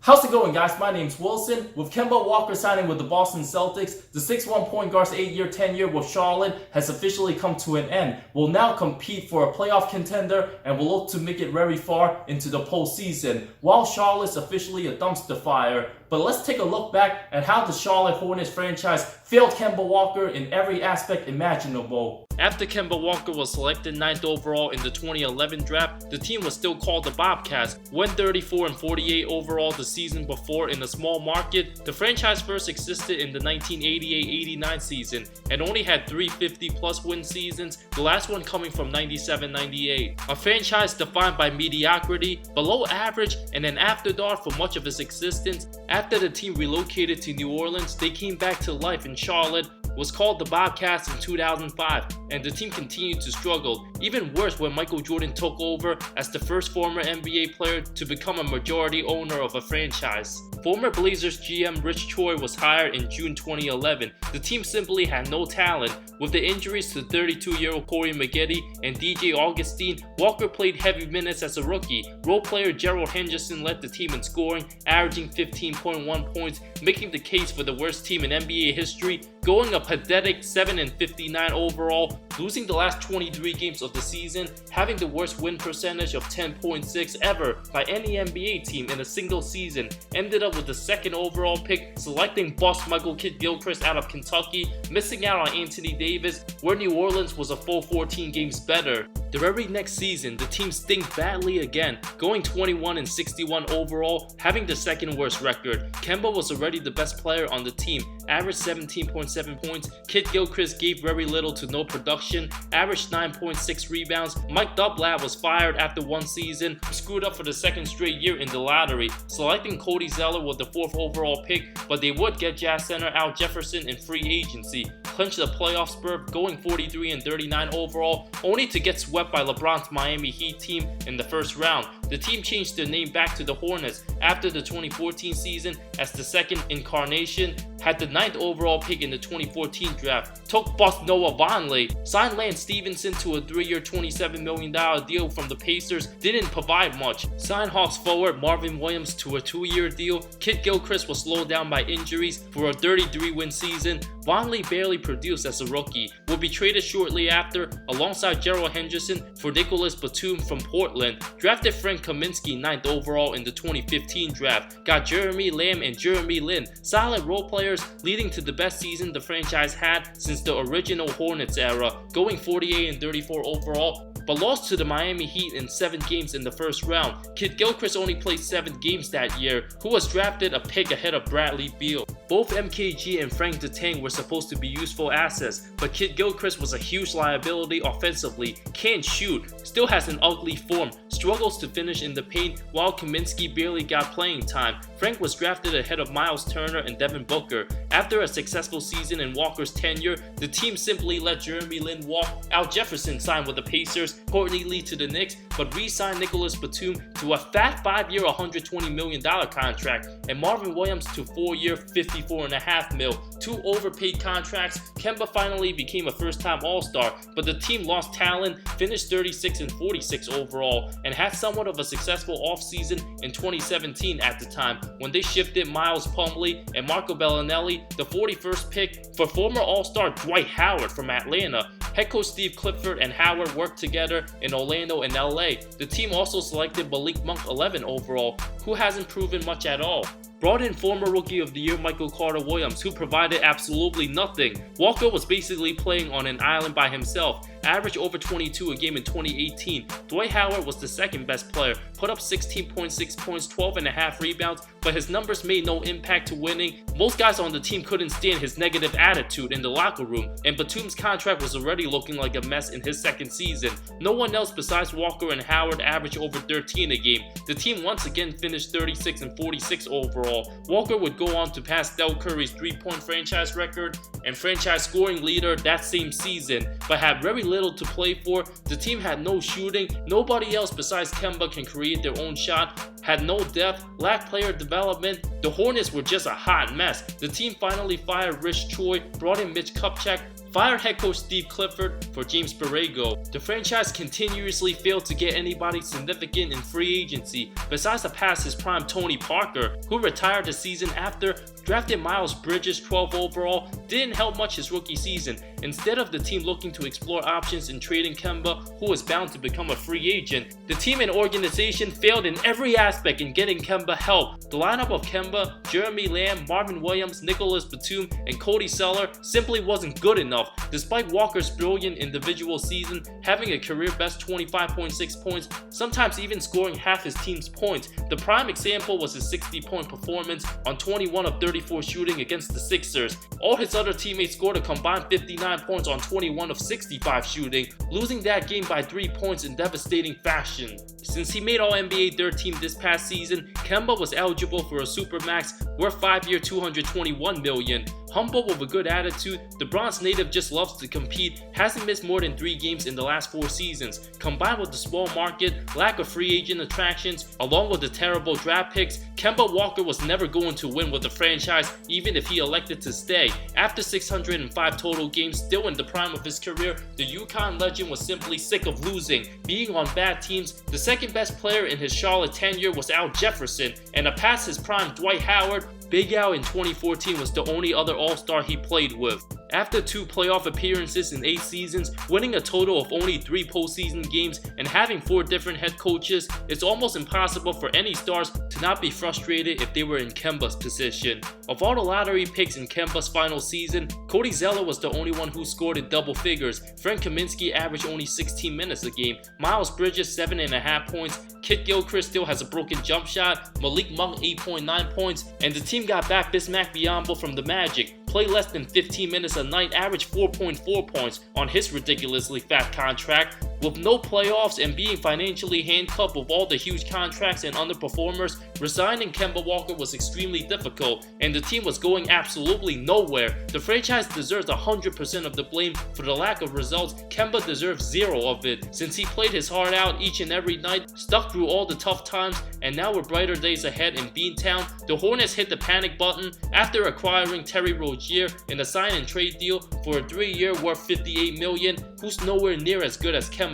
How's it going, guys? My name's Wilson. With Kemba Walker signing with the Boston Celtics, the 6'1" point guard's 8-year tenure with Charlotte has officially come to an end. Will now compete for a playoff contender and will look to make it very far into the postseason, while Charlotte's officially a dumpster fire. But let's take a look back at how the Charlotte Hornets franchise failed Kemba Walker in every aspect imaginable. After Kemba Walker was selected 9th overall in the 2011 draft, the team was still called the Bobcats. Went 34-48 overall the season before in a small market. The franchise first existed in the 1988-89 season and only had 3 50-plus win seasons, the last one coming from 97-98. A franchise defined by mediocrity, below average, and an afterthought for much of its existence. After the team relocated to New Orleans, they came back to life in Charlotte, was called the Bobcats in 2005, and the team continued to struggle. Even worse when Michael Jordan took over as the first former NBA player to become a majority owner of a franchise. Former Blazers GM Rich Choi was hired in June 2011. The team simply had no talent. With the injuries to 32-year-old Corey Maggette and DJ Augustine, Walker played heavy minutes as a rookie. Role player Gerald Henderson led the team in scoring, averaging 15.1 points, making the case for the worst team in NBA history, going a pathetic 7-59 overall, losing the last 23 games of the season, having the worst win percentage of 10.6 ever by any NBA team in a single season, ended up with the 2nd overall pick, selecting boss Michael Kidd-Gilchrist out of Kentucky, missing out on Anthony Davis, where New Orleans was a full 14 games better. The very next season, the team stinked badly again, going 21-61 overall, having the 2nd worst record. Kemba was already the best player on the team, averaged 17.7 points. Kidd-Gilchrist gave very little to no production, averaged 9.6 rebounds. Mike Dublab was fired after one season, screwed up for the 2nd straight year in the lottery, selecting Cody Zeller with the 4th overall pick, but they would get Jazz center Al Jefferson in free agency, clinched a playoff spurt, going 43-39 overall, only to get swept by LeBron's Miami Heat team in the first round. The team changed their name back to the Hornets after the 2014 season as the 2nd incarnation, had the 9th overall pick in the 2014 draft, took boss Noah Vonleh, signed Lance Stevenson to a 3-year $27 million deal from the Pacers, didn't provide much, signed Hawks forward Marvin Williams to a 2-year deal. Kidd-Gilchrist was slowed down by injuries for a 33-win season. Vonleh barely produced as a rookie, would be traded shortly after alongside Gerald Henderson for Nicholas Batum from Portland, drafted Frank Kaminsky 9th overall in the 2015 draft, got Jeremy Lamb and Jeremy Lin, solid role players leading to the best season the franchise had since the original Hornets era, going 48-34 overall, but lost to the Miami Heat in 7 games in the first round. Kidd-Gilchrist only played 7 games that year, who was drafted a pick ahead of Bradley Beal. Both MKG and Frank DeTang were supposed to be useful assets, but Kidd-Gilchrist was a huge liability offensively, can't shoot, still has an ugly form, struggles to finish in the paint, while Kaminsky barely got playing time. Frank was drafted ahead of Miles Turner and Devin Booker. After a successful season in Walker's tenure, the team simply let Jeremy Lin walk. Al Jefferson signed with the Pacers, Courtney Lee to the Knicks, but re-signed Nicholas Batum to a fat 5-year $120 million contract, and Marvin Williams to 4-year $54.5 million. 2 overpaid contracts. Kemba finally became a first-time All-Star, but the team lost talent, finished 36-46 overall, and had somewhat of a successful offseason in 2017 at the time, when they shifted Miles Plumlee and Marco Bellinelli, the 41st pick, for former All-Star Dwight Howard from Atlanta. Head coach Steve Clifford and Howard worked together in Orlando and LA. The team also selected Malik Monk 11 overall, who hasn't proven much at all. Brought in former Rookie of the Year Michael Carter-Williams, who provided absolutely nothing. Walker was basically playing on an island by himself, averaged over 22 a game in 2018. Dwight Howard was the 2nd best player, put up 16.6 points, 12.5 rebounds, but his numbers made no impact to winning. Most guys on the team couldn't stand his negative attitude in the locker room, and Batum's contract was already looking like a mess in his 2nd season. No one else besides Walker and Howard averaged over 13 a game. The team once again finished 36-46 overall. Walker would go on to pass Steph Curry's 3-point franchise record and franchise scoring leader that same season, but had very little to play for. The team had no shooting, nobody else besides Kemba can create their own shot, had no depth, lacked player development. The Hornets were just a hot mess. The team finally fired Rich Choi, brought in Mitch Kupchak, fired head coach Steve Clifford for James Borrego. The franchise continuously failed to get anybody significant in free agency besides the past his prime Tony Parker, who retired the season after, drafted Miles Bridges 12 overall, didn't help much his rookie season. Instead of the team looking to explore options in trading Kemba, who was bound to become a free agent, the team and organization failed in every aspect in getting Kemba help. The lineup of Kemba, Jeremy Lamb, Marvin Williams, Nicholas Batum, and Cody Zeller simply wasn't good enough, despite Walker's brilliant individual season, having a career-best 25.6 points, sometimes even scoring half his team's points. The prime example was his 60-point performance on 21 of 34 shooting against the Sixers. All his other teammates scored a combined 59 points on 21 of 65 shooting, losing that game by 3 points in devastating fashion. Since he made All-NBA third team this past season, Kemba was eligible for a Supermax worth 5-year $221 million. Humble with a good attitude, the Bronx native just loves to compete, hasn't missed more than 3 games in the last 4 seasons. Combined with the small market, lack of free agent attractions, along with the terrible draft picks, Kemba Walker was never going to win with the franchise even if he elected to stay. After 605 total games, still in the prime of his career, the UConn legend was simply sick of losing. Being on bad teams, the second best player in his Charlotte tenure was Al Jefferson, and past his prime Dwight Howard, Big Al in 2014 was the only other All-Star he played with. After 2 playoff appearances in 8 seasons, winning a total of only 3 postseason games, and having 4 different head coaches, it's almost impossible for any stars to not be frustrated if they were in Kemba's position. Of all the lottery picks in Kemba's final season, Cody Zeller was the only one who scored in double figures. Frank Kaminsky averaged only 16 minutes a game. Miles Bridges 7.5 points. Kidd-Gilchrist still has a broken jump shot. Malik Monk 8.9 points. And the team got back Bismack Biyombo from the Magic. Play less than 15 minutes a night, averaged 4.4 points on his ridiculously fat contract. With no playoffs and being financially handcuffed with all the huge contracts and underperformers, resigning Kemba Walker was extremely difficult, and the team was going absolutely nowhere. The franchise deserves 100% of the blame for the lack of results. Kemba deserves 0 of it, since he played his heart out each and every night, stuck through all the tough times, and now with brighter days ahead in Beantown, the Hornets hit the panic button after acquiring Terry Rozier in a sign and trade deal for a 3-year worth $58 million, who's nowhere near as good as Kemba.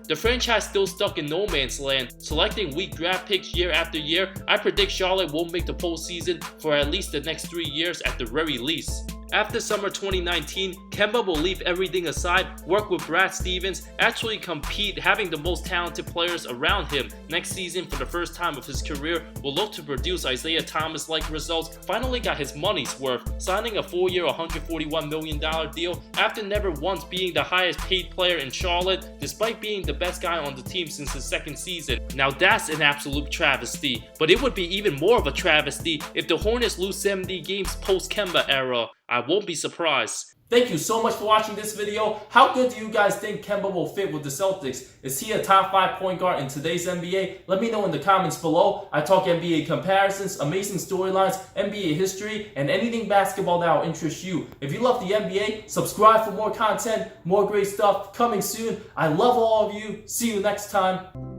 The franchise still stuck in no man's land, selecting weak draft picks year after year. I predict Charlotte won't make the postseason for at least the next 3 years at the very least. After summer 2019, Kemba will leave everything aside, work with Brad Stevens, actually compete, having the most talented players around him. Next season, for the first time of his career, will look to produce Isaiah Thomas-like results. Finally got his money's worth, signing a 4-year $141 million deal after never once being the highest paid player in Charlotte, despite being the best guy on the team since his second season. Now that's an absolute travesty, but it would be even more of a travesty if the Hornets lose 70 games post-Kemba era. I won't be surprised. Thank you so much for watching this video. How good do you guys think Kemba will fit with the Celtics? Is he a top 5 point guard in today's NBA? Let me know in the comments below. I talk NBA comparisons, amazing storylines, NBA history, and anything basketball that will interest you. If you love the NBA, subscribe for more content, more great stuff coming soon. I love all of you. See you next time.